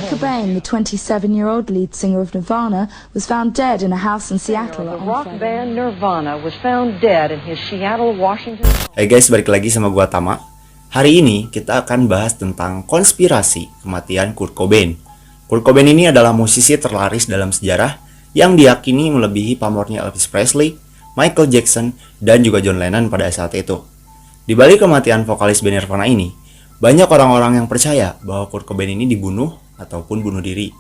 Kurt Cobain, the 27-year-old lead singer of Nirvana, was found dead in a house in Seattle. The rock band Nirvana was found dead in his Seattle, Washington. Hey guys, balik lagi sama gua Tama. Hari ini kita akan bahas tentang konspirasi kematian Kurt Cobain. Kurt Cobain ini adalah musisi terlaris dalam sejarah yang diyakini melebihi pamornya Elvis Presley, Michael Jackson, dan juga John Lennon pada saat itu. Di balik kematian vokalis band Nirvana ini, banyak orang-orang yang percaya bahwa Kurt Cobain ini dibunuh ataupun bunuh diri.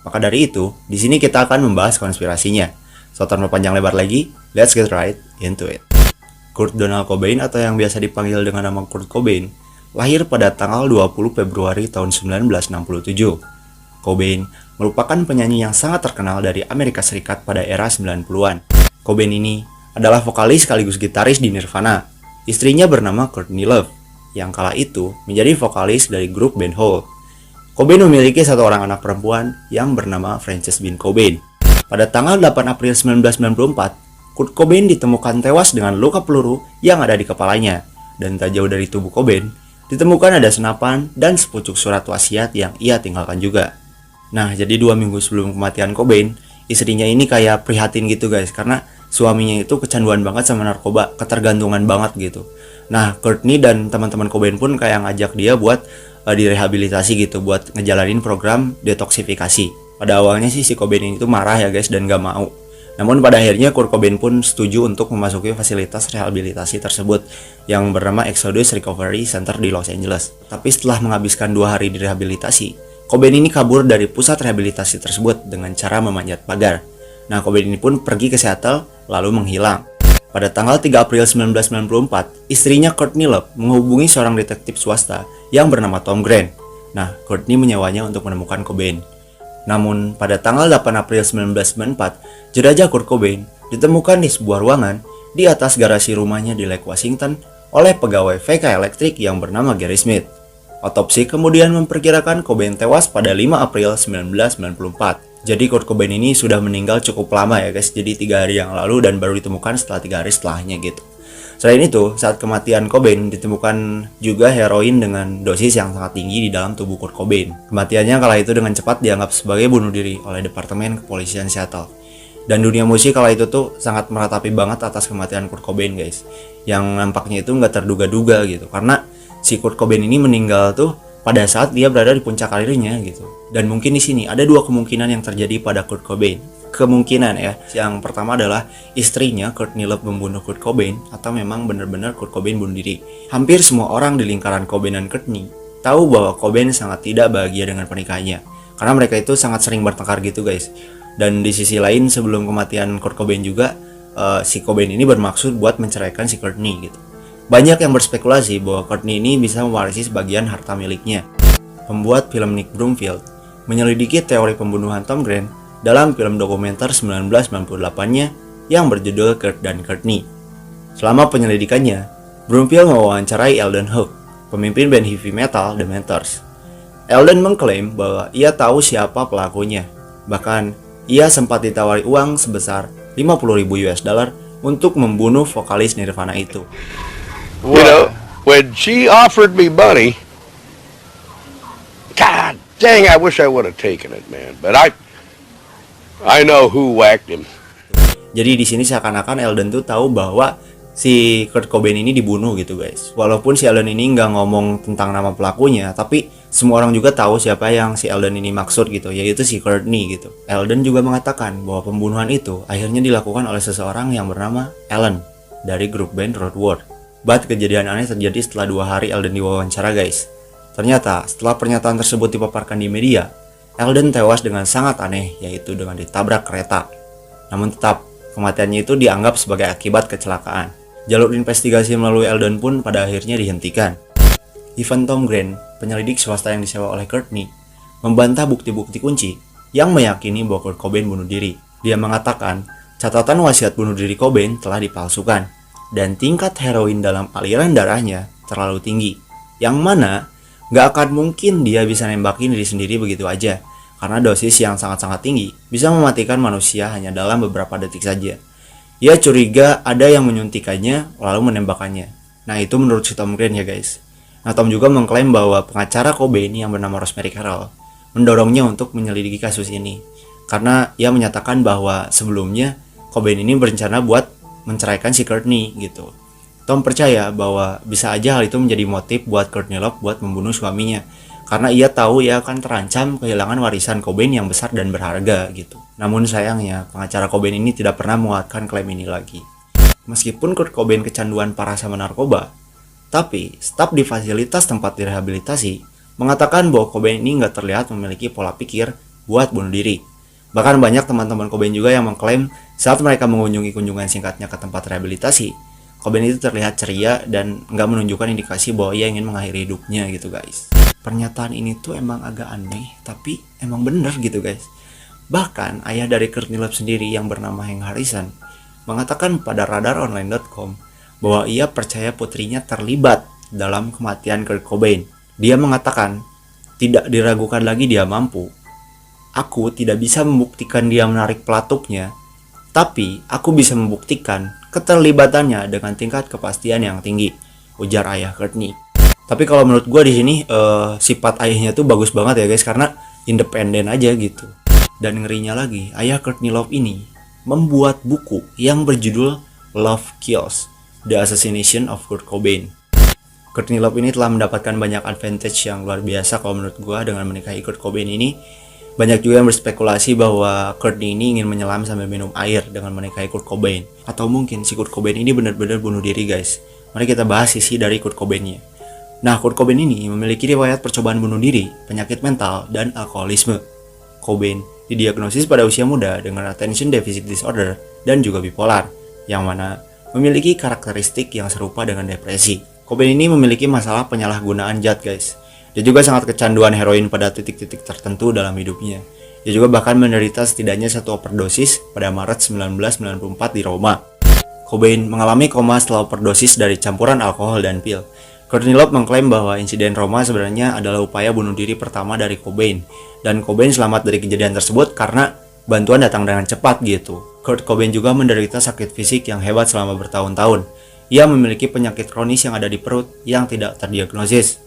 Maka dari itu, di sini kita akan membahas konspirasinya. So, tanpa panjang lebar lagi, let's get right into it. Kurt Donald Cobain atau yang biasa dipanggil dengan nama Kurt Cobain, lahir pada tanggal 20 Februari tahun 1967. Cobain merupakan penyanyi yang sangat terkenal dari Amerika Serikat pada era 90-an. Cobain ini adalah vokalis sekaligus gitaris di Nirvana. Istrinya bernama Courtney Love, yang kala itu menjadi vokalis dari grup band Hole. Cobain memiliki satu orang anak perempuan yang bernama Frances Bean Cobain. Pada tanggal 8 April 1994, Kurt Cobain ditemukan tewas dengan luka peluru yang ada di kepalanya. Dan tak jauh dari tubuh Cobain, ditemukan ada senapan dan sepucuk surat wasiat yang ia tinggalkan juga. Nah, jadi 2 minggu sebelum kematian Cobain, istrinya ini kayak prihatin gitu guys, karena suaminya itu kecanduan banget sama narkoba, ketergantungan banget gitu. Nah, Courtney dan teman-teman Cobain pun kayak ngajak dia buat direhabilitasi gitu, buat ngejalanin program detoksifikasi. Pada awalnya sih si Cobain ini tuh marah ya guys dan gak mau. Namun pada akhirnya Kurt Cobain pun setuju untuk memasuki fasilitas rehabilitasi tersebut yang bernama Exodus Recovery Center di Los Angeles. Tapi setelah menghabiskan 2 hari di rehabilitasi, Cobain ini kabur dari pusat rehabilitasi tersebut dengan cara memanjat pagar. Nah, Cobain ini pun pergi ke Seattle lalu menghilang. Pada tanggal 3 April 1994, istrinya Courtney Love menghubungi seorang detektif swasta yang bernama Tom Grant. Nah, Courtney menyewanya untuk menemukan Cobain. Namun, pada tanggal 8 April 1994, jenazah Kurt Cobain ditemukan di sebuah ruangan di atas garasi rumahnya di Lake Washington oleh pegawai VK Electric yang bernama Gary Smith. Otopsi kemudian memperkirakan Cobain tewas pada 5 April 1994. Jadi Kurt Cobain ini sudah meninggal cukup lama ya guys, jadi 3 hari yang lalu dan baru ditemukan setelah 3 hari setelahnya gitu. Selain itu, saat kematian Cobain ditemukan juga heroin dengan dosis yang sangat tinggi di dalam tubuh Kurt Cobain. Kematiannya kala itu dengan cepat dianggap sebagai bunuh diri oleh Departemen Kepolisian Seattle. Dan dunia musik kala itu tuh sangat meratapi banget atas kematian Kurt Cobain guys, yang nampaknya itu nggak terduga-duga gitu, karena si Kurt Cobain ini meninggal tuh pada saat dia berada di puncak karirnya gitu. Dan mungkin di sini ada 2 kemungkinan yang terjadi pada Kurt Cobain. Kemungkinan ya, yang pertama adalah istrinya Courtney Love membunuh Kurt Cobain, atau memang benar-benar Kurt Cobain bunuh diri. Hampir semua orang di lingkaran Cobain dan Courtney tahu bahwa Cobain sangat tidak bahagia dengan pernikahannya, karena mereka itu sangat sering bertengkar gitu guys. Dan di sisi lain, sebelum kematian Kurt Cobain juga, si Cobain ini bermaksud buat menceraikan si Courtney gitu. Banyak yang berspekulasi bahwa Courtney ini bisa mewarisi sebagian harta miliknya. Pembuat film Nick Broomfield menyelidiki teori pembunuhan Tom Grant dalam film dokumenter 1998-nya yang berjudul Kurt dan Courtney. Selama penyelidikannya, Broomfield mewawancarai Eldon Hook, pemimpin band heavy metal The Mentors. Eldon mengklaim bahwa ia tahu siapa pelakunya. Bahkan, ia sempat ditawari uang sebesar 50.000 US dollar untuk membunuh vokalis Nirvana itu. You know, when she offered me money, God dang, I wish I would have taken it, man. But I know who whacked him. Jadi di sini seakan-akan Eldon tuh tahu bahwa si Kurt Cobain ini dibunuh gitu guys. Walaupun si Eldon ini nggak ngomong tentang nama pelakunya, tapi semua orang juga tahu siapa yang si Eldon ini maksud gitu, yaitu si Courtney gitu. Eldon juga mengatakan bahwa pembunuhan itu akhirnya dilakukan oleh seseorang yang bernama Alan dari grup band Roadwork. But kejadian aneh terjadi setelah 2 hari Eldon diwawancara guys. Ternyata setelah pernyataan tersebut dipaparkan di media, Eldon tewas dengan sangat aneh, yaitu dengan ditabrak kereta. Namun tetap, kematiannya itu dianggap sebagai akibat kecelakaan. Jalur investigasi melalui Eldon pun pada akhirnya dihentikan. Even Tom Grant, penyelidik swasta yang disewa oleh Courtney, membantah bukti-bukti kunci yang meyakini bahwa Kurt Cobain bunuh diri. Dia mengatakan, catatan wasiat bunuh diri Cobain telah dipalsukan, dan tingkat heroin dalam aliran darahnya terlalu tinggi, yang mana gak akan mungkin dia bisa nembakin diri sendiri begitu aja, karena dosis yang sangat-sangat tinggi bisa mematikan manusia hanya dalam beberapa detik saja. Ia curiga ada yang menyuntikannya lalu menembakkannya. Nah, itu menurut si Tom Grant ya guys. Nah, Tom juga mengklaim bahwa pengacara Cobain yang bernama Rosemary Carroll mendorongnya untuk menyelidiki kasus ini. Karena ia menyatakan bahwa sebelumnya Cobain ini berencana buat menceraikan si Courtney gitu. Tom percaya bahwa bisa aja hal itu menjadi motif buat Courtney Love buat membunuh suaminya. Karena ia tahu ia akan terancam kehilangan warisan Cobain yang besar dan berharga gitu. Namun sayangnya, pengacara Cobain ini tidak pernah menguatkan klaim ini lagi. Meskipun Kurt Cobain kecanduan parah sama narkoba, tapi staf di fasilitas tempat direhabilitasi mengatakan bahwa Cobain ini nggak terlihat memiliki pola pikir buat bunuh diri. Bahkan banyak teman-teman Cobain juga yang mengklaim saat mereka mengunjungi kunjungan singkatnya ke tempat rehabilitasi, Cobain itu terlihat ceria dan nggak menunjukkan indikasi bahwa ia ingin mengakhiri hidupnya gitu guys. Pernyataan ini tuh emang agak aneh, tapi emang bener gitu guys. Bahkan ayah dari Courtney Love sendiri yang bernama Hank Harrison mengatakan pada radaronline.com bahwa ia percaya putrinya terlibat dalam kematian Kurt Cobain. Dia mengatakan, tidak diragukan lagi dia mampu. Aku tidak bisa membuktikan dia menarik pelatupnya, tapi aku bisa membuktikan keterlibatannya dengan tingkat kepastian yang tinggi, ujar ayah Courtney. Tapi kalau menurut gue di sini sifat ayahnya tuh bagus banget ya guys, karena independen aja gitu. Dan ngerinya lagi, ayah Courtney Love ini membuat buku yang berjudul Love Kills: The Assassination of Kurt Cobain. Courtney Love ini telah mendapatkan banyak advantage yang luar biasa kalau menurut gue dengan menikahi Kurt Cobain ini. Banyak juga yang berspekulasi bahwa Courtney ini ingin menyelam sambil minum air dengan menikahi Kurt Cobain. Atau mungkin si Kurt Cobain ini benar-benar bunuh diri guys. Mari kita bahas sisi dari Kurt Cobainnya. Nah, Kurt Cobain ini memiliki riwayat percobaan bunuh diri, penyakit mental, dan alkoholisme. Cobain didiagnosis pada usia muda dengan attention deficit disorder dan juga bipolar, yang mana memiliki karakteristik yang serupa dengan depresi. Cobain ini memiliki masalah penyalahgunaan zat guys. Dia juga sangat kecanduan heroin pada titik-titik tertentu dalam hidupnya. Dia juga bahkan menderita setidaknya satu overdosis pada Maret 1994 di Roma. Cobain mengalami koma setelah overdosis dari campuran alkohol dan pil. Courtney Love mengklaim bahwa insiden Roma sebenarnya adalah upaya bunuh diri pertama dari Cobain, dan Cobain selamat dari kejadian tersebut karena bantuan datang dengan cepat gitu. Kurt Cobain juga menderita sakit fisik yang hebat selama bertahun-tahun. Ia memiliki penyakit kronis yang ada di perut yang tidak terdiagnosis.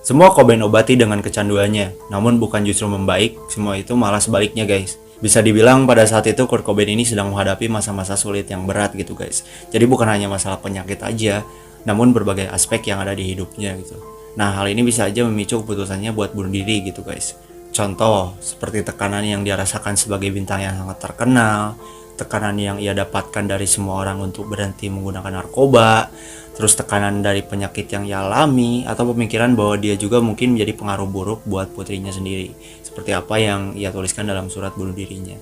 Semua Cobain obati dengan kecanduannya, namun bukan justru membaik, semua itu malah sebaliknya guys. Bisa dibilang pada saat itu Kurt Cobain ini sedang menghadapi masa-masa sulit yang berat gitu guys. Jadi bukan hanya masalah penyakit aja, namun berbagai aspek yang ada di hidupnya gitu. Nah, hal ini bisa aja memicu keputusannya buat bunuh diri gitu guys. Contoh, seperti tekanan yang dia rasakan sebagai bintang yang sangat terkenal, tekanan yang ia dapatkan dari semua orang untuk berhenti menggunakan narkoba, terus tekanan dari penyakit yang ia alami, atau pemikiran bahwa dia juga mungkin menjadi pengaruh buruk buat putrinya sendiri, seperti apa yang ia tuliskan dalam surat bunuh dirinya.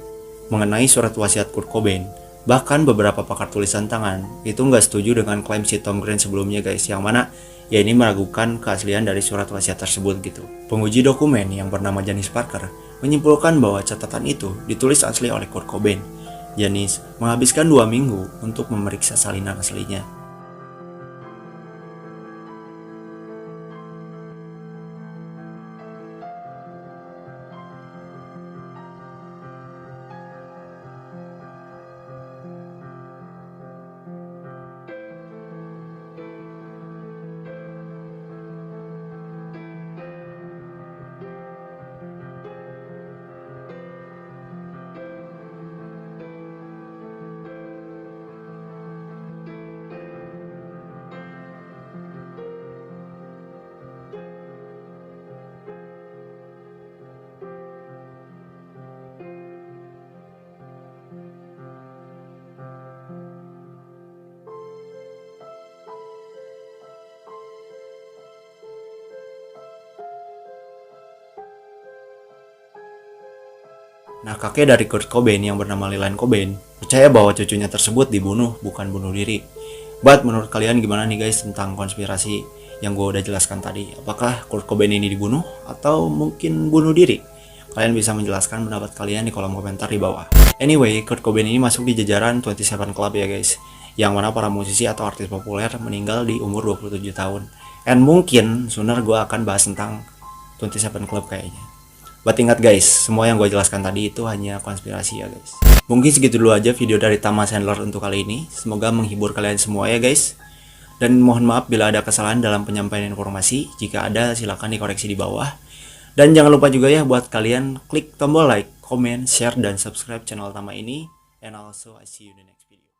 Mengenai surat wasiat Kurt Cobain, bahkan beberapa pakar tulisan tangan itu nggak setuju dengan klaim si Tom Grant sebelumnya guys, yang mana ya ini meragukan keaslian dari surat wasiat tersebut gitu. Penguji dokumen yang bernama Janice Parker menyimpulkan bahwa catatan itu ditulis asli oleh Kurt Cobain. Janice menghabiskan 2 minggu untuk memeriksa salinan aslinya. Nah, kakek dari Kurt Cobain yang bernama Lillian Cobain percaya bahwa cucunya tersebut dibunuh, bukan bunuh diri. But menurut kalian gimana nih guys tentang konspirasi yang gue udah jelaskan tadi? Apakah Kurt Cobain ini dibunuh atau mungkin bunuh diri? Kalian bisa menjelaskan pendapat kalian di kolom komentar di bawah. Anyway, Kurt Cobain ini masuk di jajaran 27 Club ya guys, yang mana para musisi atau artis populer meninggal di umur 27 tahun. And mungkin sooner gue akan bahas tentang 27 Club kayaknya. But ingat guys, semua yang gue jelaskan tadi itu hanya konspirasi ya guys. Mungkin segitu dulu aja video dari Thomas Handler untuk kali ini. Semoga menghibur kalian semua ya guys. Dan mohon maaf bila ada kesalahan dalam penyampaian informasi. Jika ada silahkan dikoreksi di bawah. Dan jangan lupa juga ya buat kalian klik tombol like, comment, share, dan subscribe channel Tama ini. And also I see you in the next video.